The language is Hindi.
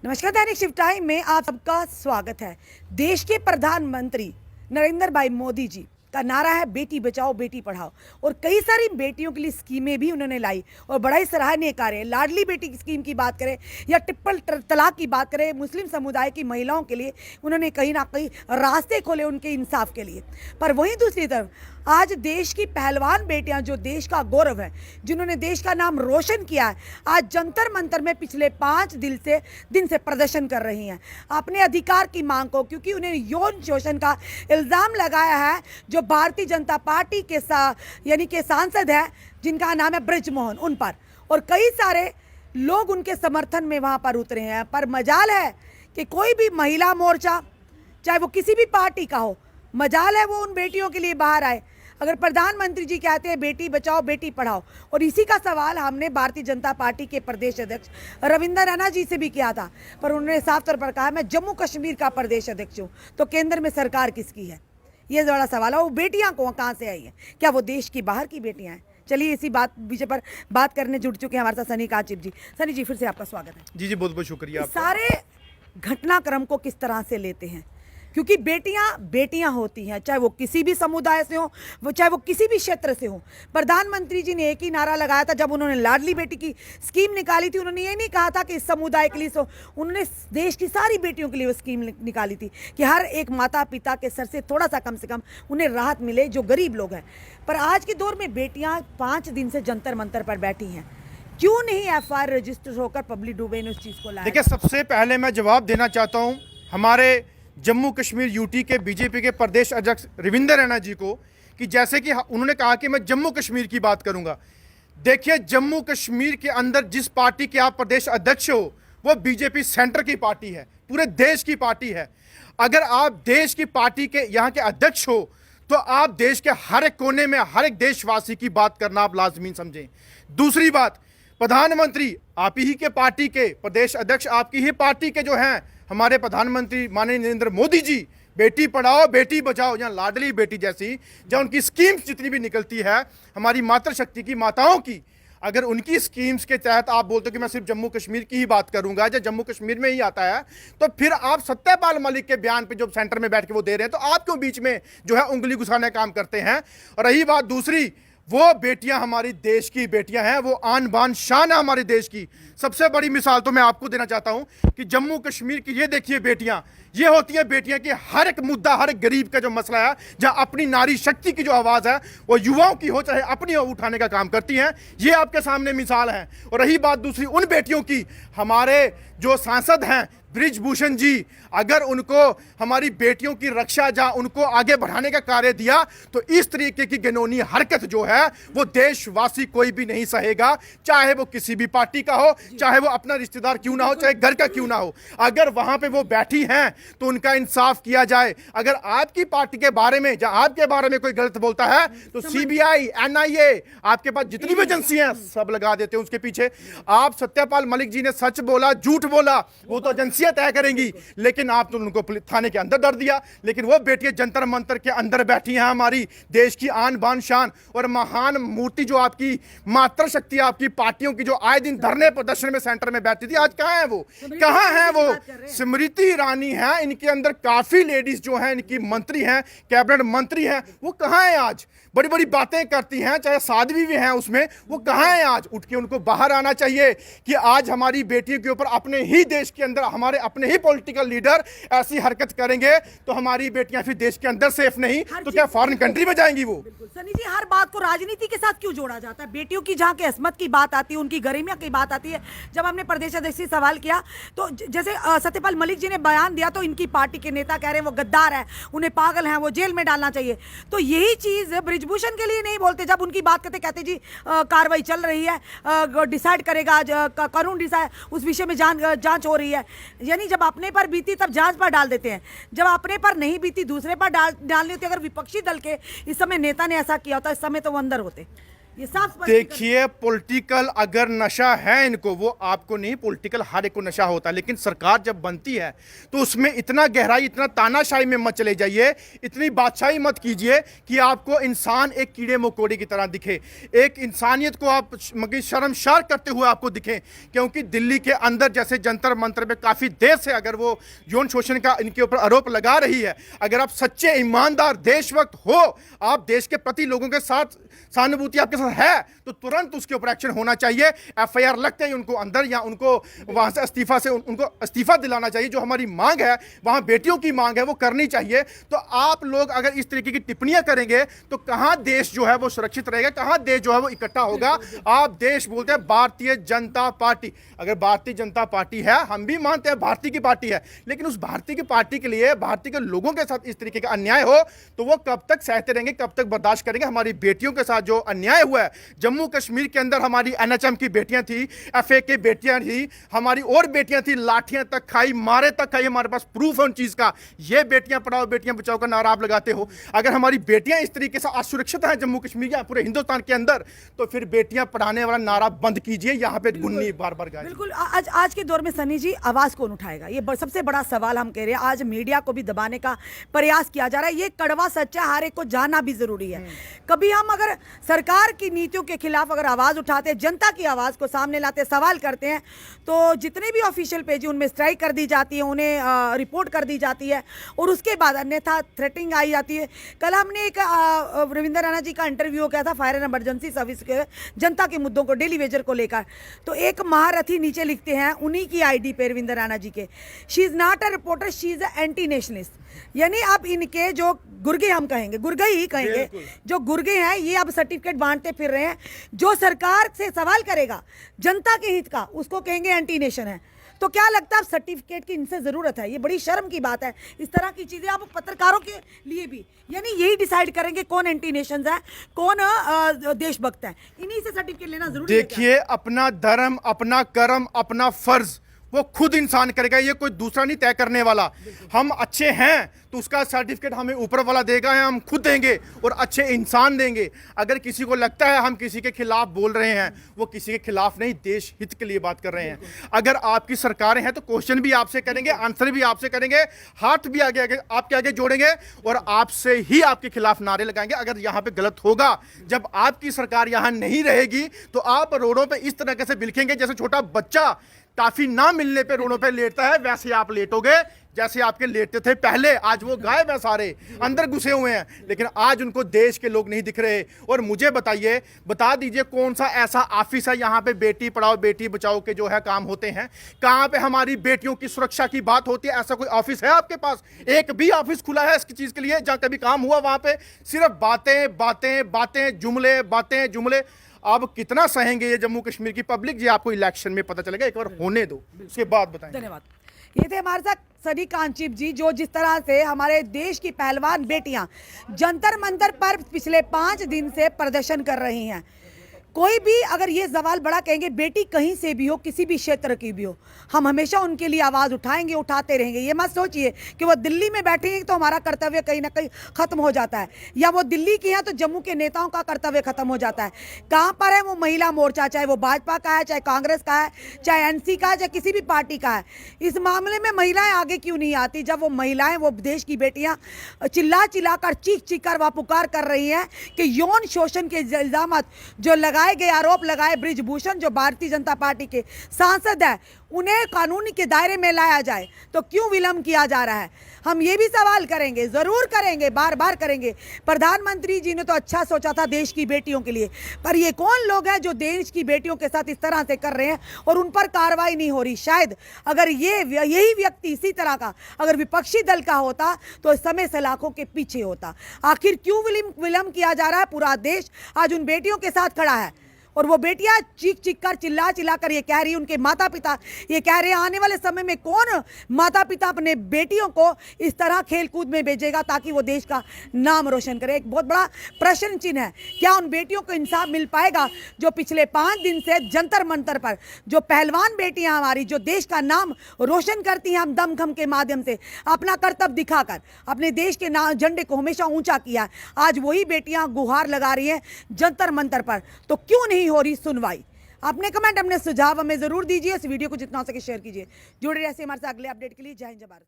नमस्कार। दैनिक शिफ्ट टाइम में आप सबका स्वागत है। देश के प्रधानमंत्री नरेंद्र भाई मोदी जी का नारा है बेटी बचाओ बेटी पढ़ाओ, और कई सारी बेटियों के लिए स्कीमें भी उन्होंने लाई और बड़ा ही सराहनीय कार्य है। लाडली बेटी की स्कीम की बात करें या ट्रिपल तलाक की बात करें, मुस्लिम समुदाय की महिलाओं के लिए उन्होंने कहीं ना कहीं रास्ते खोले उनके इंसाफ के लिए। पर वहीं दूसरी तरफ आज देश की पहलवान बेटियां जो देश का गौरव है, जिन्होंने देश का नाम रोशन किया है, आज जंतर मंतर में पिछले 5 दिन से प्रदर्शन कर रही हैं अपने अधिकार की मांग को, क्योंकि उन्हें यौन शोषण का इल्ज़ाम लगाया है जो भारतीय जनता पार्टी के यानी के सांसद है जिनका नाम है ब्रिजमोहन, उन पर, और कई सारे लोग उनके समर्थन में वहां पर उतरे हैं। पर मजाल है कि कोई भी महिला मोर्चा चाहे वो किसी भी पार्टी का हो, मजाल है वो उन बेटियों के लिए बाहर आए। अगर प्रधानमंत्री जी कहते हैं बेटी बचाओ बेटी पढ़ाओ, और इसी का सवाल हमने भारतीय जनता पार्टी के प्रदेश अध्यक्ष रविंद्र रैना जी से भी किया था, पर उन्होंने साफ तौर पर कहा मैं जम्मू कश्मीर का प्रदेश अध्यक्ष हूँ, तो केंद्र में सरकार किसकी है? ये बड़ा सवाल है। वो बेटियां कहाँ से आई हैं? क्या वो देश की बाहर की बेटियां हैं? चलिए इसी विषय पर बात करने जुड़ चुके हैं हमारे साथ सनी काचिप जी। सनी जी, फिर से आपका स्वागत है। जी बहुत बहुत शुक्रिया। सारे घटनाक्रम को किस तरह से लेते हैं? क्योंकि बेटियां बेटियां होती हैं, चाहे वो किसी भी समुदाय से हो, वो चाहे वो किसी भी क्षेत्र से हो। प्रधानमंत्री जी ने एक ही नारा लगाया था जब उन्होंने लाडली बेटी की स्कीम निकाली थी। उन्होंने ये नहीं कहा था कि इस समुदाय के लिए, उन्होंने देश की सारी बेटियों के लिए वो स्कीम निकाली थी कि हर एक माता पिता के सर से थोड़ा सा कम से कम उन्हें राहत मिले जो गरीब लोग हैं। पर आज के दौर में बेटियाँ 5 दिन से जंतर मंतर पर बैठी हैं। क्यों नहीं FIR रजिस्टर होकर पब्लिक डोमेन में उस चीज़ को लाया? देखिए, सबसे पहले मैं जवाब देना चाहता हूं हमारे जम्मू कश्मीर यूटी के बीजेपी के प्रदेश अध्यक्ष रविंद्र रैना जी को, कि जैसे कि उन्होंने कहा कि मैं जम्मू कश्मीर की बात करूंगा। देखिए, जम्मू कश्मीर के अंदर जिस पार्टी के आप प्रदेश अध्यक्ष हो वो बीजेपी सेंटर की पार्टी है, पूरे देश की पार्टी है। अगर आप देश की पार्टी के यहाँ के अध्यक्ष हो तो आप देश के हर एक कोने में हर एक देशवासी की बात करना आप लाजमी समझें। दूसरी बात, प्रधानमंत्री आप ही के पार्टी के, प्रदेश अध्यक्ष आपकी ही पार्टी के जो हैं हमारे प्रधानमंत्री माननीय नरेंद्र मोदी जी, बेटी पढ़ाओ बेटी बचाओ या लाडली बेटी जैसी जब उनकी स्कीम्स जितनी भी निकलती है हमारी मातृशक्ति की माताओं की, अगर उनकी स्कीम्स के तहत आप बोलते हो कि मैं सिर्फ जम्मू कश्मीर की ही बात करूंगा, जब जम्मू कश्मीर में ही आता है, तो फिर आप सत्यपाल मलिक के बयान पे जो सेंटर में बैठ के वो दे रहे हैं, तो आप क्यों बीच में जो है उंगली घुसाने का काम करते हैं? और रही बात दूसरी, वो बेटियां हमारी देश की बेटियां हैं, वो आन बान शान है हमारे देश की। सबसे बड़ी मिसाल तो मैं आपको देना चाहता हूं कि जम्मू कश्मीर की ये देखिए बेटियां, ये होती हैं बेटियां कि हर एक मुद्दा, हर एक गरीब का जो मसला है, जहां अपनी नारी शक्ति की जो आवाज़ है वो युवाओं की हो चाहे अपनी हो, उठाने का काम करती हैं। ये आपके सामने मिसाल है। और रही बात दूसरी उन बेटियों की, हमारे जो सांसद हैं ब्रिजभूषण जी, अगर उनको हमारी बेटियों की रक्षा जहां उनको आगे बढ़ाने का कार्य दिया, तो इस तरीके की घिनौनी हरकत जो है वो देशवासी कोई भी नहीं सहेगा, चाहे वो किसी भी पार्टी का हो, चाहे वो अपना रिश्तेदार क्यों ना हो, चाहे घर का क्यों ना हो। अगर वहां पे वो बैठी हैं तो उनका इंसाफ किया जाए। अगर आपकी पार्टी के बारे में, जहां आपके बारे में कोई गलत बोलता है तो CBI NIA आपके पास जितनी भी एजेंसी हैं सब लगा देते हैं उसके पीछे। आप सत्यपाल मलिक जी ने सच बोला झूठ बोला वो तो एजेंसियां तय करेंगी, लेकिन आप तो उनको थाने के अंदर डर दिया। लेकिन वो बेटियां जंतर मंतर के अंदर बैठी हैं, हमारी देश की आन बान शान और महान मूर्ति जो आपकी मातृशक्ति आपकी पार्टियों की जो आए दिन धरने प्रदर्शन में सेंटर में बैठती थी, आज कहां है वो? कहां है वो? स्मृति ईरानी है, इनके अंदर काफी लेडीज जो हैं, इनकी मंत्री हैं, कैबिनेट मंत्री हैं, वो कहां है आज? बड़ी बड़ी बातें करती हैं, चाहे साध्वी भी हैं उसमें, वो कहां है आज? उठ के उनको बाहर आना चाहिए कि आज हमारी बेटियों के ऊपर अपने ही देश के अंदर हमारे अपने ही पॉलिटिकल लीडर ऐसी हरकत करेंगे तो हमारी बेटियां फिर देश के अंदर सेफ नहीं तो क्या फॉरेन कंट्री में जाएंगी वो? सनी जी, हर बात को राजनीति के साथ क्यों जोड़ा जाता है? बेटियों की जहां की अस्मत की बात आती है, उनकी गरिमा की बात आती है। जब हमने प्रदेश अध्यक्ष से सवाल किया तो जैसे सत्यपाल मलिक जी ने बयान दिया तो इनकी पार्टी के नेता कह रहे हैं वो गद्दार है, उन्हें पागल हैं, वो जेल में डालना चाहिए। तो यही चीज ब्रिजभूषण के लिए नहीं बोलते, जब उनकी बात करते कहते जी कार्रवाई चल रही है, डिसाइड करेगा कानून, डिसाइड उस विषय में जांच हो रही है। यानी जब अपने पर बीती तब जांच पर डाल देते हैं, जब अपने पर नहीं बीती दूसरे पर डालनी होती। अगर विपक्षी दल के इस समय नेता ने ऐसा किया होता इस समय तो वो अंदर होते। ये साफ स्पष्ट देखिए, पॉलिटिकल अगर नशा है इनको, वो आपको नहीं, पॉलिटिकल हर एक को नशा होता है, लेकिन सरकार जब बनती है तो उसमें इतना गहराई, इतना तानाशाही में मत चले जाइए, इतनी बादशाही मत कीजिए कि आपको इंसान एक कीड़े मकोड़े की तरह दिखे, एक इंसानियत को आप मगर शर्मसार करते हुए आपको दिखे। क्योंकि दिल्ली के अंदर जैसे जंतर मंतर में काफ़ी देर से अगर वो यौन शोषण का इनके ऊपर आरोप लगा रही है, अगर आप सच्चे ईमानदार देशभक्त हो, आप देश के प्रति लोगों के साथ सहानुभूति आपके साथ है, तो तुरंत उसके ऊपर एक्शन होना चाहिए। एफआईआर लगते ही उनको अंदर या उनको वहां से उनको इस्तीफा दिलाना चाहिए। जो हमारी मांग है, वहां बेटियों की मांग है, वो करनी चाहिए। तो आप लोग अगर इस तरीके की टिप्पणियां करेंगे तो कहां देश जो है वो सुरक्षित रहेगा, कहां देश जो है वो इकट्ठा होगा। आप देश बोलते हैं भारतीय जनता पार्टी, अगर भारतीय जनता पार्टी है, हम भी मानते हैं भारतीय की पार्टी है, लेकिन उस भारतीय की पार्टी के लिए भारतीय के लोगों के साथ इस तरीके का अन्याय हो तो वो कब तक सहते रहेंगे, कब तक बर्दाश्त करेंगे। हमारी बेटियों के साथ जो अन्याय हुआ है, जम्मू कश्मीर के अंदर हमारी एनएचएम की बेटियां थी, एफए की बेटियां थी, हमारी और बेटियां थी, लाठियां तक खाई, मारे तक खाई, हमारे पास प्रूफ है उन चीज का। ये बेटियां पढ़ाओ बेटियां बचाओ का नारा आप लगाते हो। अगर हमारी बेटियां इस तरीके से असुरक्षित हैं जम्मू कश्मीर या पूरे हिंदुस्तान के अंदर, तो फिर बेटियां पढ़ाने वाला नारा बंद कीजिए। यहाँ पे गुन्नी बार बार गाय। बिल्कुल। आज के दौर में सनी जी, आवाज कौन उठाएगा? ये सबसे बड़ा सवाल हम कह रहे हैं। आज मीडिया को भी दबाने का प्रयास किया जा रहा है। ये कड़वा सच्चा हर एक को जानना भी जरूरी है। कभी हम अगर सरकार की नीतियों के खिलाफ अगर आवाज उठाते, जनता की आवाज को सामने लाते, सवाल करते हैं, तो जितने भी ऑफिशियल पेज है उनमें स्ट्राइक कर दी जाती है, उन्हें रिपोर्ट कर दी जाती है, और उसके बाद अन्यथा थ्रेटिंग आई जाती है। कल हमने एक रविंद्र राणा जी का इंटरव्यू किया था फायर एंड इमरजेंसी सर्विस के जनता के मुद्दों को, डेली वेजर को लेकर। तो एक महारथी नीचे लिखते हैं उन्हीं की आईडी पे, रविंद्र राणा जी के, she is not a reporter, she is anti nationalist. यानी अब इनके जो गुर्गे, हम कहेंगे गुर्गे ही कहेंगे, जो गुर्गे हैं, ये अब सर्टिफिकेट बांटते फिर रहे हैं। जो सरकार से सवाल करेगा जनता के हित का, उसको कहेंगे एंटी नेशन है। तो क्या लगता है अब सर्टिफिकेट की इनसे जरूरत है? ये बड़ी शर्म की बात है। इस तरह की चीजें आप पत्रकारों के लिए भी, यानी यही डिसाइड करेंगे कौन एंटी नेशन है, कौन देशभक्त है। इन्हीं से सर्टिफिकेट लेना जरूरी है। देखिए, अपना धर्म, अपना कर्म, अपना फर्ज वो खुद इंसान करेगा, ये कोई दूसरा नहीं तय करने वाला। हम अच्छे हैं तो उसका सर्टिफिकेट हमें ऊपर वाला देगा, या हम खुद देंगे और अच्छे इंसान देंगे। अगर किसी को लगता है हम किसी के खिलाफ बोल रहे हैं, वो किसी के खिलाफ नहीं, देश हित के लिए बात कर रहे हैं। अगर आपकी सरकारें हैं तो क्वेश्चन भी आपसे करेंगे, आंसर भी आपसे करेंगे, हाथ भी आगे आपके आगे जोड़ेंगे और आपसे ही आपके खिलाफ नारे लगाएंगे अगर यहां पे गलत होगा। जब आपकी सरकार यहां नहीं रहेगी तो आप रोडों पे इस तरह से बिलखेंगे जैसे छोटा बच्चा काफी ना मिलने पे रोडों पे लेटता है, वैसे आप लेटोगे जैसे आपके लेटते थे पहले। आज वो गायब है, सारे अंदर घुसे हुए हैं, लेकिन आज उनको देश के लोग नहीं दिख रहे। और मुझे बताइए, बता दीजिए कौन सा ऐसा ऑफिस है यहाँ पे बेटी पढ़ाओ बेटी बचाओ के जो है काम होते हैं? कहाँ पे हमारी बेटियों की सुरक्षा की बात होती है? ऐसा कोई ऑफिस है आपके पास? एक भी ऑफिस खुला है इसकी चीज के लिए जहाँ कभी काम हुआ? वहां पे सिर्फ बातें बातें बातें, जुमले बातें जुमले। अब कितना सहेंगे ये जम्मू कश्मीर की पब्लिक? जी आपको इलेक्शन में पता चलेगा, एक बार होने दो, उसके बाद बताएं। धन्यवाद। ये थे हमारे साथ सनी कांचीप जी, जो जिस तरह से हमारे देश की पहलवान बेटियां जंतर मंतर पर पिछले 5 दिन से प्रदर्शन कर रही हैं। कोई भी अगर ये सवाल बड़ा कहेंगे, बेटी कहीं से भी हो, किसी भी क्षेत्र की भी हो, हम हमेशा उनके लिए आवाज़ उठाएंगे, उठाते रहेंगे। ये मत सोचिए कि वो दिल्ली में बैठेंगे तो हमारा कर्तव्य कहीं ना कहीं खत्म हो जाता है, या वो दिल्ली की हैं तो जम्मू के नेताओं का कर्तव्य खत्म हो जाता है। कहाँ पर है वो महिला मोर्चा, चाहे वो भाजपा का है, चाहे कांग्रेस का है, चाहे एनसी का है, चाहे किसी भी पार्टी का है। इस मामले में महिलाएं आगे क्यों नहीं आती? जब वो महिलाएं, वो देश की बेटियां चिल्ला चिल्ला कर, चीख चीख कर वह पुकार कर रही हैं कि यौन शोषण के इल्जाम जो लगाए गए, आरोप लगाए बृजभूषण, जो भारतीय जनता पार्टी के सांसद है, उन्हें कानून के दायरे में लाया जाए, तो क्यों विलंब किया जा रहा है? हम ये भी सवाल करेंगे, जरूर करेंगे, बार बार करेंगे। प्रधानमंत्री जी ने तो अच्छा सोचा था देश की बेटियों के लिए, पर ये कौन लोग हैं जो देश की बेटियों के साथ इस तरह से कर रहे हैं और उन पर कार्रवाई नहीं हो रही? शायद अगर यही व्यक्ति इसी तरह का अगर विपक्षी दल का होता तो इस समय सलाखों के पीछे होता। आखिर क्यों विलंब किया जा रहा है? पूरा देश आज उन बेटियों के साथ खड़ा है, और वो बेटियां चीख चीख कर चिल्ला चिल्ला कर ये कह रही, उनके माता पिता ये कह रहे हैं आने वाले समय में कौन माता पिता अपने बेटियों को इस तरह खेल कूद में भेजेगा ताकि वो देश का नाम रोशन करे। एक बहुत बड़ा प्रश्न चिन्ह है, क्या उन बेटियों को इंसाफ मिल पाएगा जो पिछले 5 दिन से जंतर मंतर पर जो पहलवान बेटियां हमारी जो देश का नाम रोशन करती हैं, हम दमखम के माध्यम से अपना कर्तव्य दिखाकर अपने देश के झंडे को हमेशा ऊंचा किया, आज वही बेटियां गुहार लगा रही हैं जंतर मंतर पर, तो क्यों नहीं हो रही सुनवाई? अपने कमेंट, अपने सुझाव हमें जरूर दीजिए। इस वीडियो को जितना हो सके शेयर कीजिए। जुड़े रहिए हमारे साथ अगले अपडेट के लिए। जय हिंद, जय भारत।